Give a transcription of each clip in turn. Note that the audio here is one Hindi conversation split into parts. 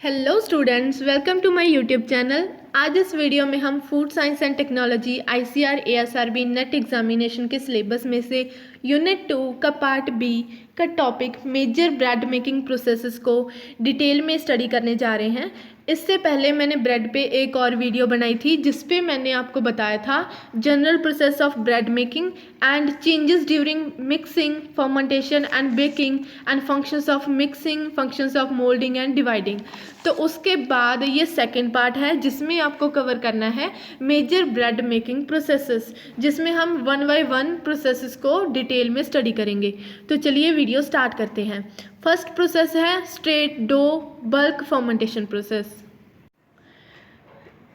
Hello students, welcome to my YouTube channel. आज इस वीडियो में हम food science and technology ICAR ASRB net examination के सिलेबस में से यूनिट 2 का पार्ट बी का topic major bread making processes को डिटेल में स्टडी करने जा रहे हैं। इससे पहले मैंने ब्रेड पे एक और वीडियो बनाई थी जिस पे मैंने आपको बताया था general process of bread making and changes during mixing, fermentation and baking and functions of mixing, functions of moulding and dividing. तो उसके बाद ये सेकेंड पार्ट है जिसमें आपको कवर करना है मेजर ब्रेड मेकिंग प्रोसेसेस, जिसमें हम वन बाय वन प्रोसेसेस को डिटेल में स्टडी करेंगे। तो चलिए वीडियो स्टार्ट करते हैं। फर्स्ट प्रोसेस है straight dough bulk fermentation process.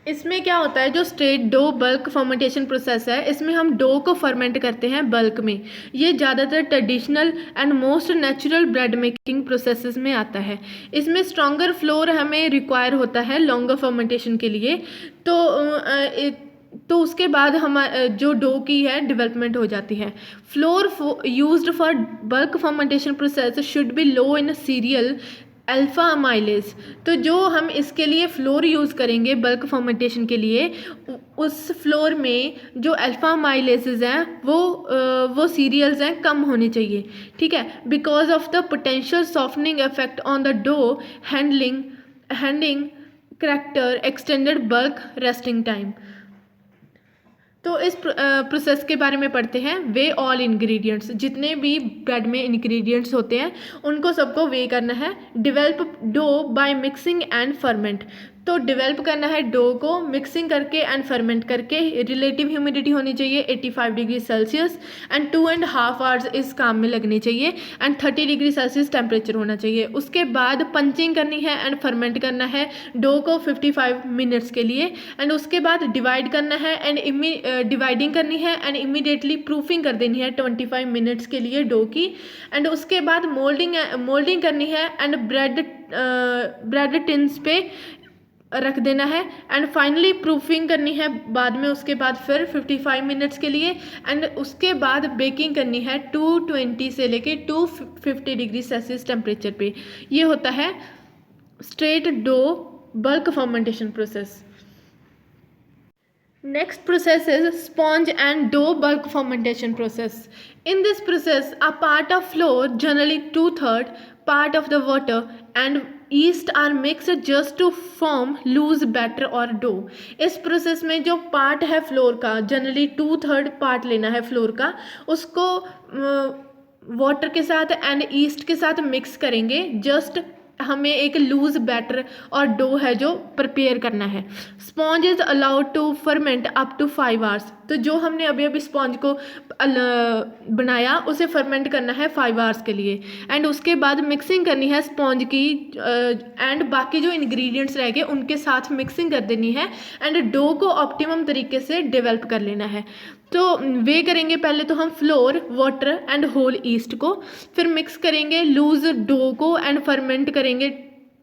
इसमें क्या होता है, जो straight dough bulk fermentation process है, इसमें हम डो को फर्मेंट करते हैं बल्क में। ये ज़्यादातर traditional and most natural bread making processes में आता है। इसमें स्ट्रॉन्गर फ्लोर हमें रिक्वायर होता है लॉन्गर फर्मेंटेशन के लिए। तो उसके बाद हमारा जो डो की है डेवलपमेंट हो जाती है। Floor used for bulk fermentation process should be low in serial alpha amylase. तो जो हम इसके लिए फ्लोर यूज़ करेंगे बल्क फर्मेंटेशन के लिए, उस फ्लोर में जो अल्फ़ा अमाइलेजेस हैं वो सीरियल्स हैं कम होने चाहिए। ठीक है, because of the potential softening effect on the dough handling character extended bulk resting time. तो इस प्रोसेस के बारे में पढ़ते हैं। वे ऑल इंग्रेडिएंट्स, जितने भी ब्रेड में इंग्रेडिएंट्स होते हैं उनको सबको वे करना है। Develop dough by mixing and ferment. तो डेवलप करना है डो को मिक्सिंग करके एंड फर्मेंट करके। रिलेटिव ह्यूमिडिटी होनी चाहिए 85 डिग्री सेल्सियस एंड 2.5 आवर्स इस काम में लगने चाहिए एंड 30 डिग्री सेल्सियस टेम्परेचर होना चाहिए। उसके बाद पंचिंग करनी है एंड फर्मेंट करना है डो को 55 मिनट्स के लिए एंड उसके बाद डिवाइड करना है एंड डिवाइडिंग करनी है एंड इमीडिएटली प्रूफिंग कर देनी है 25 मिनट्स के लिए डो की। एंड उसके बाद मोल्डिंग करनी है एंड ब्रेड टिन्स पे रख देना है एंड फाइनली प्रूफिंग करनी है बाद में। उसके बाद फिर 55 मिनट्स के लिए एंड उसके बाद बेकिंग करनी है 220 से लेके 250 डिग्री सेल्सियस टेम्परेचर पे। ये होता है straight dough bulk fermentation process. Next process is sponge and dough bulk fermentation process. In this process, a part of flour, generally 2/3 part of the water and yeast are mixed just to form loose batter or dough. इस प्रोसेस में जो पार्ट है फ्लोर का, जनरली 2/3 पार्ट लेना है फ्लोर का, उसको वाटर के साथ एंड ईस्ट के साथ मिक्स करेंगे। जस्ट हमें एक लूज बैटर और डो है जो प्रिपेयर करना है। Sponge is allowed to ferment up to 5 hours. तो जो हमने अभी स्पॉन्ज को बनाया उसे फर्मेंट करना है 5 आवर्स के लिए एंड उसके बाद मिक्सिंग करनी है स्पॉन्ज की एंड बाकी जो इंग्रेडिएंट्स रह गए उनके साथ मिक्सिंग कर देनी है एंड डो को ऑप्टिमम तरीके से डेवलप कर लेना है। तो वे करेंगे पहले तो हम flour, water and whole yeast को, फिर मिक्स करेंगे लूज डो को एंड फर्मेंट करेंगे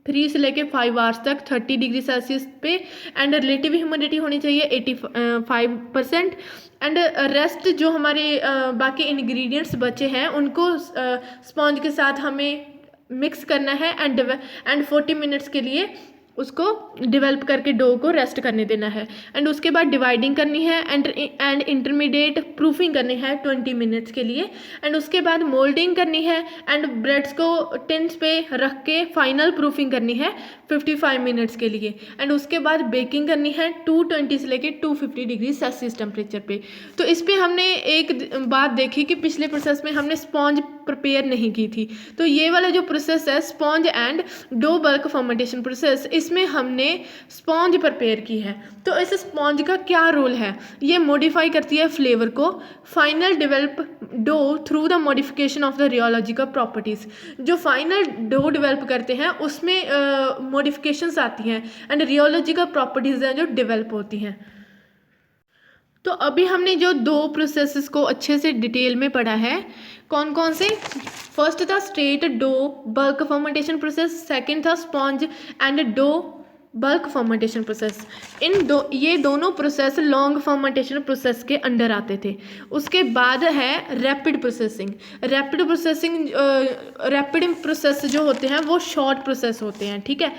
3 से लेके 5 आवर्स तक 30 डिग्री सेल्सियस पे एंड रिलेटिव ह्यूमिडिटी होनी चाहिए 85% एंड रेस्ट जो हमारे बाकी इंग्रेडिएंट्स बचे हैं उनको स्पॉन्ज के साथ हमें मिक्स करना है एंड 40 मिनट्स के लिए उसको डेवलप करके डो को रेस्ट करने देना है एंड उसके बाद डिवाइडिंग करनी है एंड इंटरमीडिएट प्रूफिंग करनी है 20 मिनट्स के लिए एंड उसके बाद मोल्डिंग करनी है एंड ब्रेड्स को टिन्स पे रख के फाइनल प्रूफिंग करनी है 55 मिनट्स के लिए एंड उसके बाद बेकिंग करनी है 220 से लेके 250 डिग्री सेल्सियस टेम्परेचर पे। तो इस पे हमने एक बात देखी कि पिछले प्रोसेस में हमने स्पॉन्ज प्रिपेयर नहीं की थी। तो ये वाला जो प्रोसेस है sponge and dough bulk fermentation process, इसमें हमने स्पॉन्ज प्रिपेयर की है। तो इस स्पॉन्ज का क्या रोल है, ये मॉडिफाई करती है फ्लेवर को, final develop dough through the modification of the rheological properties. जो फाइनल डो डेवलप करते हैं उसमें मॉडिफिकेशंस आती हैं एंड रियोलॉजिकल प्रॉपर्टीज़ हैं जो डेवलप होती हैं। तो अभी हमने जो दो प्रोसेसेस को अच्छे से डिटेल में पढ़ा है, कौन कौन से? फर्स्ट था straight dough bulk fermentation process, second था sponge and dough bulk fermentation process. ये दोनों प्रोसेस लॉन्ग फर्मेंटेशन प्रोसेस के अंडर आते थे। उसके बाद है रैपिड प्रोसेसिंग। रैपिड प्रोसेस जो होते हैं वो शॉर्ट प्रोसेस होते हैं, ठीक है।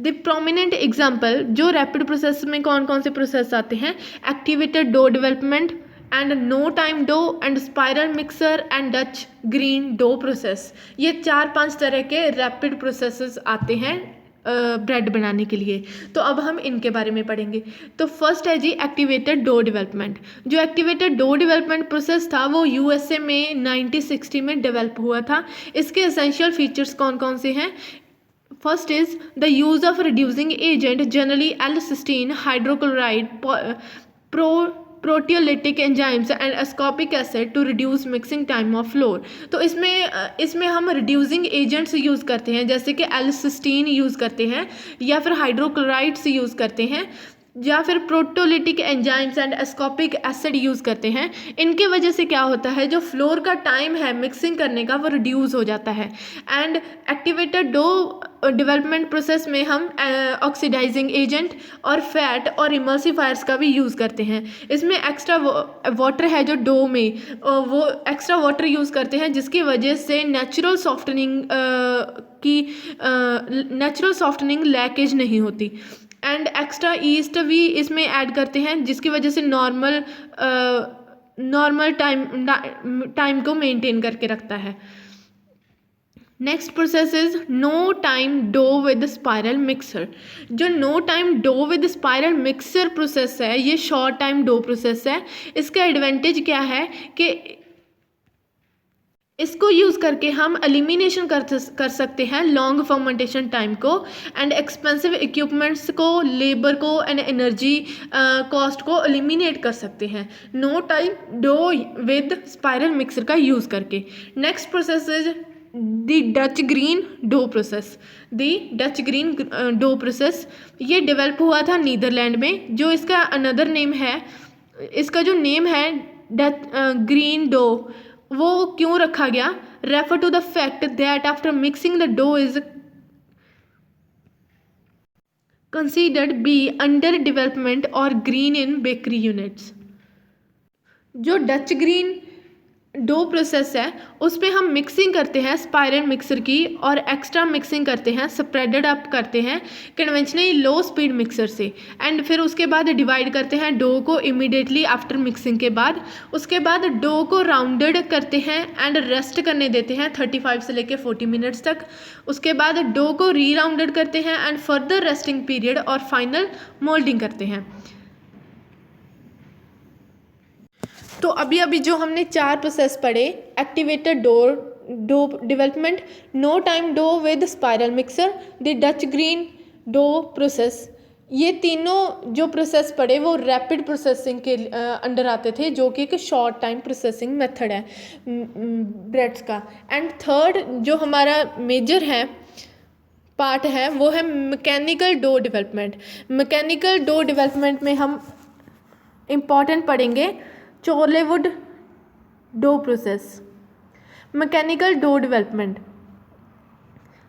द प्रोमिनेंट एग्जाम्पल जो रैपिड प्रोसेस में कौन कौन से प्रोसेस आते हैं, activated dough development and no time dough and spiral mixer and Dutch green dough process. ये 4-5 तरह के रैपिड प्रोसेसेस आते हैं ब्रेड बनाने के लिए। तो अब हम इनके बारे में पढ़ेंगे। तो फर्स्ट है जी एक्टिवेटेड डो डेवलपमेंट। जो एक्टिवेटेड डो डेवलपमेंट प्रोसेस था वो यूएसए में 1960 में डेवलप हुआ था। इसके एसेंशियल फीचर्स कौन कौन से हैं? First is the use of reducing agent generally L cysteine hydrochloride proteolytic enzymes and ascorbic acid to reduce mixing time of flour. तो इसमें हम रिड्यूसिंग एजेंट्स यूज़ करते हैं, जैसे कि एल-सिस्टीन यूज़ करते हैं, या फिर हाइड्रोक्लोराइड्स यूज़ करते हैं, या फिर proteolytic enzymes and ascorbic acid use करते हैं। इनके वजह से क्या होता है, जो फ्लोर का टाइम है मिक्सिंग करने का वो रिड्यूस हो जाता है। And activated dough development process में हम ऑक्सीडाइजिंग एजेंट और फैट और इमल्सिफायर्स का भी यूज़ करते हैं। इसमें एक्स्ट्रा वाटर है जो डो में, वो एक्स्ट्रा वाटर यूज़ करते हैं, जिसकी वजह से नेचुरल सॉफ्टनिंग लैकेज नहीं होती। एंड एक्स्ट्रा ईस्ट भी इसमें ऐड करते हैं, जिसकी वजह से नॉर्मल टाइम को मेंटेन करके रखता है। Next process is no time dough with spiral mixer. जो no time dough with spiral mixer process है, ये शॉर्ट टाइम डो प्रोसेस है। इसका एडवांटेज क्या है कि इसको यूज़ करके हम एलिमिनेशन कर सकते हैं लॉन्ग फर्मेंटेशन टाइम को एंड एक्सपेंसिव इक्विपमेंट्स को, लेबर को एंड एनर्जी कॉस्ट को एलिमिनेट कर सकते हैं no time dough with spiral mixer का यूज़ करके। Next process is the Dutch green dough process. The Dutch green dough process ये डेवलप हुआ था नीदरलैंड में। जो इसका अनदर नेम है, इसका जो नेम है डच ग्रीन डो, वो क्यों रखा गया? Refer to the fact that after mixing the dough is considered be under development और ग्रीन इन बेकरी यूनिट्स। जो डच ग्रीन डो प्रोसेस है उस पर हम मिक्सिंग करते हैं स्पाइरल मिक्सर की, और एक्स्ट्रा मिक्सिंग करते हैं, स्प्रेडेड अप करते हैं कन्वेंशनली लो स्पीड मिक्सर से, एंड फिर उसके बाद डिवाइड करते हैं डो को इमीडिएटली आफ्टर मिक्सिंग के बाद। उसके बाद डो को राउंडेड करते हैं एंड रेस्ट करने देते हैं 35 से लेकर 40 मिनट्स तक। उसके बाद डो को री राउंडेड करते हैं एंड फर्दर रेस्टिंग पीरियड और फाइनल मोल्डिंग करते हैं। तो अभी जो हमने 4 प्रोसेस पढ़े, activated dough development, no time dough with spiral mixer, the Dutch green dough process, ये तीनों जो प्रोसेस पढ़े वो रैपिड प्रोसेसिंग के अंडर आते थे, जो कि एक शॉर्ट टाइम प्रोसेसिंग मेथड है ब्रेड्स का। एंड थर्ड जो हमारा मेजर है पार्ट है वो है mechanical dough development. Mechanical dough development में हम इम्पॉर्टेंट पढ़ेंगे Chorleywood dough process. Mechanical dough development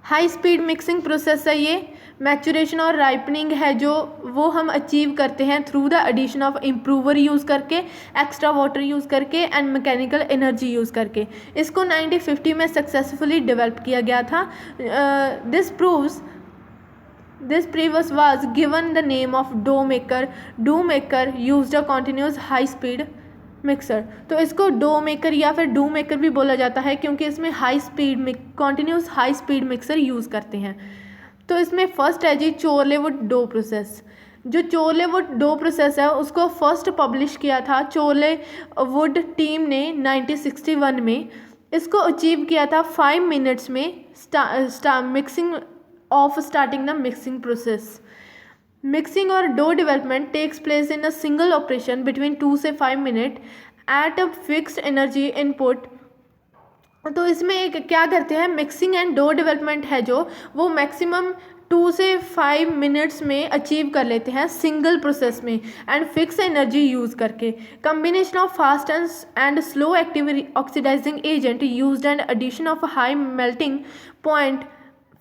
high speed mixing process है। ये मैचुरेशन और राइपनिंग है जो वो हम अचीव करते हैं through the addition of improver use करके, एक्स्ट्रा वाटर यूज़ करके एंड मैकेनिकल एनर्जी यूज़ करके। इसको 1950 में सक्सेसफुली डेवलप किया गया था। This previous was given the name of dough maker. Dough maker used a continuous high speed mixer. तो इसको डो मेकर या फिर डू मेकर भी बोला जाता है, क्योंकि इसमें continuous high speed mixer use करते हैं। तो इसमें फर्स्ट है जी चोरलेवुड डो प्रोसेस। जो चोरलेवुड डो प्रोसेस है उसको फर्स्ट पब्लिश किया था चोरलेवुड टीम ने 1961 में। इसको अचीव किया था 5 मिनट्स में starting the mixing process. Mixing और dough development takes place in a single operation between 2 से 5 minute at a fixed energy input. तो इसमें एक क्या करते हैं, मिक्सिंग एंड डो डेवलपमेंट है जो वो मैक्सिमम 2 से 5 मिनट्स में अचीव कर लेते हैं सिंगल प्रोसेस में एंड फिक्स एनर्जी यूज़ करके। Combination of fast and slow active oxidizing agent used and addition of high melting point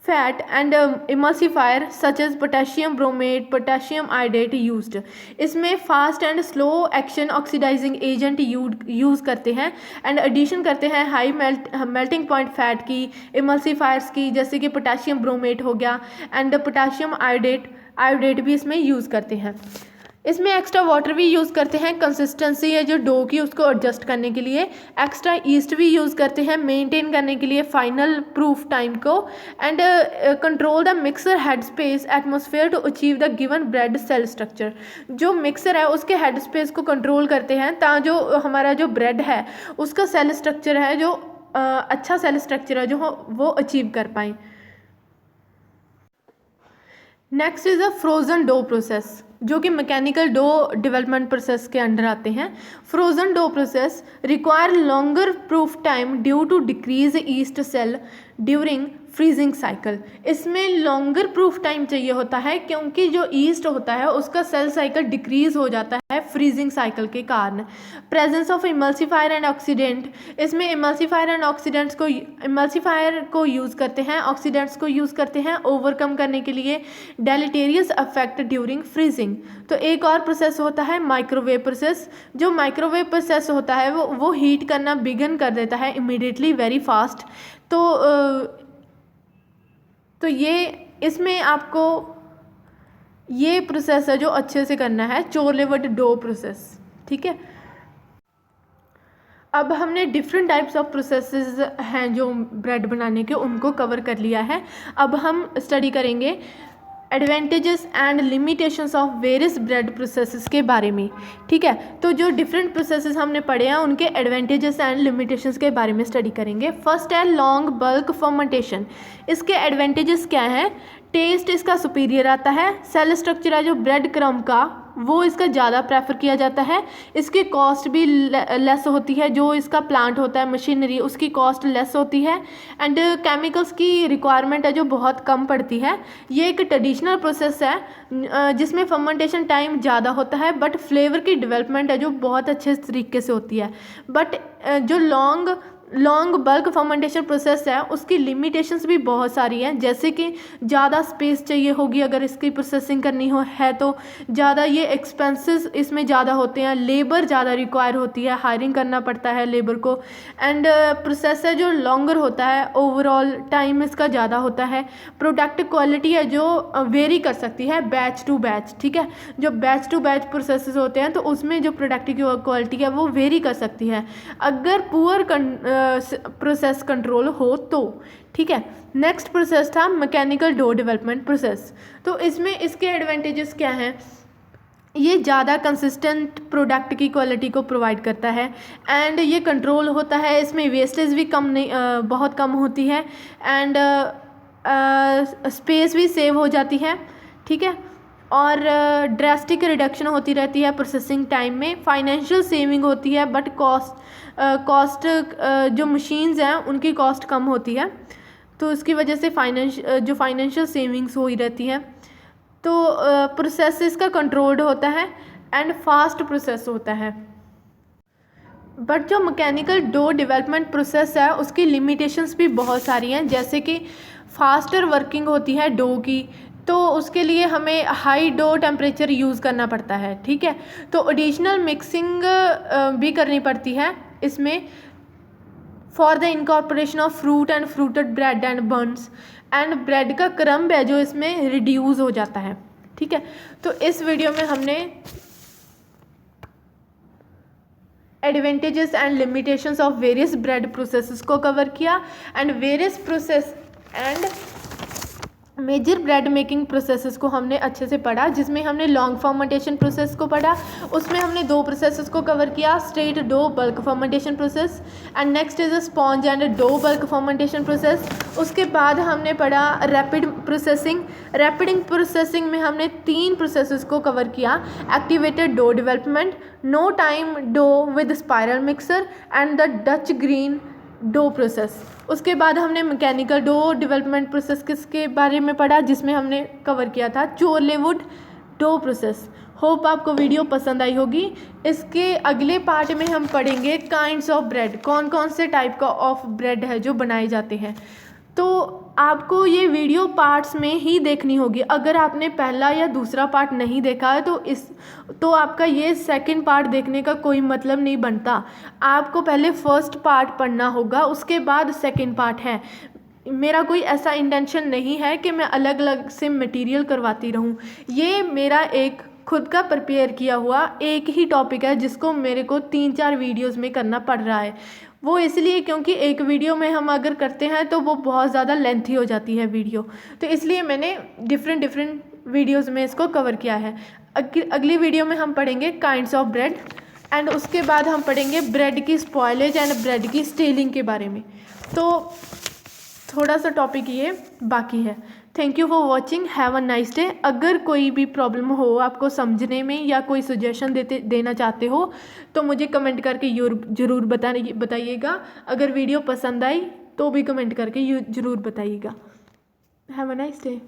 fat and emulsifier such as potassium bromate, potassium iodate used. इसमें fast and slow action oxidizing agent use करते हैं एंड एडिशन करते हैं हाई मेल्टिंग पॉइंट फैट की, इमल्सीफायर्स की, जैसे कि पोटेशियम ब्रोमेट हो गया एंड पोटेशियम आयोडेट भी इसमें यूज़ करते हैं। इसमें एक्स्ट्रा वाटर भी यूज़ करते हैं कंसिस्टेंसी है जो डो की उसको एडजस्ट करने के लिए। एक्स्ट्रा ईस्ट भी यूज़ करते हैं मेंटेन करने के लिए फाइनल प्रूफ टाइम को and control the mixer head space atmosphere to achieve the given bread cell structure. जो मिक्सर है उसके हेड स्पेस को कंट्रोल करते हैं ताकि जो हमारा जो ब्रेड है उसका सेल स्ट्रक्चर है जो अच्छा सेल स्ट्रक्चर है जो वो अचीव कर पाएँ। Next is a frozen dough process जो कि मैकेनिकल डो डेवलपमेंट प्रोसेस के अंडर आते हैं। Frozen dough process require longer proof time due to decrease yeast cell during freezing cycle. इसमें लॉन्गर प्रूफ टाइम चाहिए होता है क्योंकि जो ईस्ट होता है उसका सेल साइकिल डिक्रीज हो जाता है फ्रीजिंग साइकिल के कारण। Presence of emulsifier and oxidant, इसमें इमल्सीफायर एंड ऑक्सीडेंट्स को इमल्सीफायर को यूज़ करते हैं, ऑक्सीडेंट्स को यूज़ करते हैं ओवरकम करने के लिए डेलेटेरियस अफेक्ट ड्यूरिंग फ्रीजिंग। तो एक और प्रोसेस होता है माइक्रोवेव प्रोसेस। जो माइक्रोवेव प्रोसेस होता है वो हीट करना बिगन कर देता है इमीडिएटली वेरी फास्ट। तो ये इसमें आपको ये प्रोसेस है जो अच्छे से करना है, चोर-लेवल डो प्रोसेस, ठीक है। अब हमने डिफरेंट टाइप्स ऑफ प्रोसेसेस हैं जो ब्रेड बनाने के, उनको कवर कर लिया है। अब हम स्टडी करेंगे advantages and limitations of various bread processes के बारे में, ठीक है। तो जो डिफरेंट प्रोसेसेस हमने पढ़े हैं उनके एडवांटेजेस एंड लिमिटेशंस के बारे में स्टडी करेंगे। फर्स्ट है लॉन्ग बल्क फर्मेंटेशन। इसके एडवांटेजेस क्या हैं? टेस्ट इसका सुपीरियर आता है, सेल स्ट्रक्चर है जो ब्रेड क्रम्ब का वो इसका ज़्यादा प्रेफर किया जाता है, इसकी कॉस्ट भी लेस होती है, जो इसका प्लांट होता है मशीनरी उसकी कॉस्ट लेस होती है एंड केमिकल्स की रिक्वायरमेंट है जो बहुत कम पड़ती है। ये एक ट्रेडिशनल प्रोसेस है जिसमें फर्मेंटेशन टाइम ज़्यादा होता है बट फ्लेवर की डेवलपमेंट है जो बहुत अच्छे तरीके से होती है। बट जो लॉन्ग बल्क फर्मेंटेशन प्रोसेस है उसकी लिमिटेशंस भी बहुत सारी हैं, जैसे कि ज़्यादा स्पेस चाहिए होगी अगर इसकी प्रोसेसिंग करनी है तो ज़्यादा ये एक्सपेंसेस इसमें ज़्यादा होते हैं, लेबर ज़्यादा रिक्वायर होती है, हायरिंग करना पड़ता है लेबर को एंड प्रोसेस है जो लॉन्गर होता है, ओवरऑल टाइम इसका ज़्यादा होता है। प्रोडक्ट क्वालिटी है जो वेरी कर सकती है बैच टू बैच, ठीक है। जो बैच टू बैच प्रोसेस होते हैं तो उसमें जो प्रोडक्ट की क्वालिटी है वो वेरी कर सकती है अगर पुअर प्रोसेस कंट्रोल हो तो, ठीक है। नेक्स्ट प्रोसेस था मैकेनिकल डो डेवलपमेंट प्रोसेस। तो इसमें इसके एडवांटेजेस क्या हैं? ये ज़्यादा कंसिस्टेंट प्रोडक्ट की क्वालिटी को प्रोवाइड करता है एंड ये कंट्रोल होता है, इसमें वेस्टेज भी कम नहीं बहुत कम होती है एंड स्पेस भी सेव हो जाती है, ठीक है। और ड्रास्टिक रिडक्शन होती रहती है प्रोसेसिंग टाइम में, फाइनेंशियल सेविंग होती है बट कॉस्ट जो मशीन्स हैं उनकी कॉस्ट कम होती है तो इसकी वजह से फाइनेंशियल सेविंग्स हो ही रहती है। तो प्रोसेस इसका कंट्रोल्ड होता है एंड फास्ट प्रोसेस होता है। बट जो मैकेनिकल डो डेवलपमेंट प्रोसेस है उसकी लिमिटेशंस भी बहुत सारी हैं, जैसे कि फास्टर वर्किंग होती है डो की तो उसके लिए हमें हाई डो टेम्परेचर यूज़ करना पड़ता है, ठीक है। तो एडिशनल मिक्सिंग भी करनी पड़ती है इसमें for the incorporation of fruit and fruited bread and buns and bread का क्रम्ब है जो इसमें रिड्यूस हो जाता है, ठीक है। तो इस वीडियो में हमने advantages and limitations of various bread processes को कवर किया and various process and major bread making processes को हमने अच्छे से पढ़ा, जिसमें हमने लॉन्ग फर्मेंटेशन प्रोसेस को पढ़ा, उसमें हमने दो प्रोसेसेस को कवर किया, straight dough bulk fermentation process and next is a sponge and dough bulk fermentation process. उसके बाद हमने पढ़ा रैपिड प्रोसेसिंग में हमने तीन प्रोसेसेस को कवर किया, activated dough development, no time dough with spiral mixer and the Dutch green dough process. उसके बाद हमने मैकेनिकल डो डेवलपमेंट प्रोसेस किसके बारे में पढ़ा, जिसमें हमने कवर किया था चोरलेवुड डो प्रोसेस। होप आपको वीडियो पसंद आई होगी। इसके अगले पार्ट में हम पढ़ेंगे काइंड्स ऑफ ब्रेड, कौन कौन से टाइप का ऑफ ब्रेड है जो बनाए जाते हैं। तो आपको ये वीडियो पार्ट्स में ही देखनी होगी। अगर आपने पहला या दूसरा पार्ट नहीं देखा है तो आपका ये सेकंड पार्ट देखने का कोई मतलब नहीं बनता। आपको पहले फर्स्ट पार्ट पढ़ना होगा, उसके बाद सेकंड पार्ट है। मेरा कोई ऐसा इंटेंशन नहीं है कि मैं अलग अलग से मटेरियल करवाती रहूं। ये मेरा एक खुद का प्रिपेयर किया हुआ एक ही टॉपिक है जिसको मेरे को 3-4 वीडियोस में करना पड़ रहा है। वो इसलिए क्योंकि एक वीडियो में हम अगर करते हैं तो वो बहुत ज़्यादा लेंथी हो जाती है वीडियो, तो इसलिए मैंने डिफरेंट वीडियोस में इसको कवर किया है। अगली वीडियो में हम पढ़ेंगे काइंड्स ऑफ ब्रेड, एंड उसके बाद हम पढ़ेंगे ब्रेड की स्पॉयलेज एंड ब्रेड की स्टेलिंग के बारे में। तो थोड़ा सा टॉपिक ये बाकी है। Thank you for watching, have a nice day. अगर कोई भी प्रॉब्लम हो आपको समझने में या कोई सजेशन देना चाहते हो तो मुझे कमेंट करके ज़रूर बताइएगा। अगर वीडियो पसंद आई तो भी कमेंट करके ज़रूर बताइएगा। Have a nice day.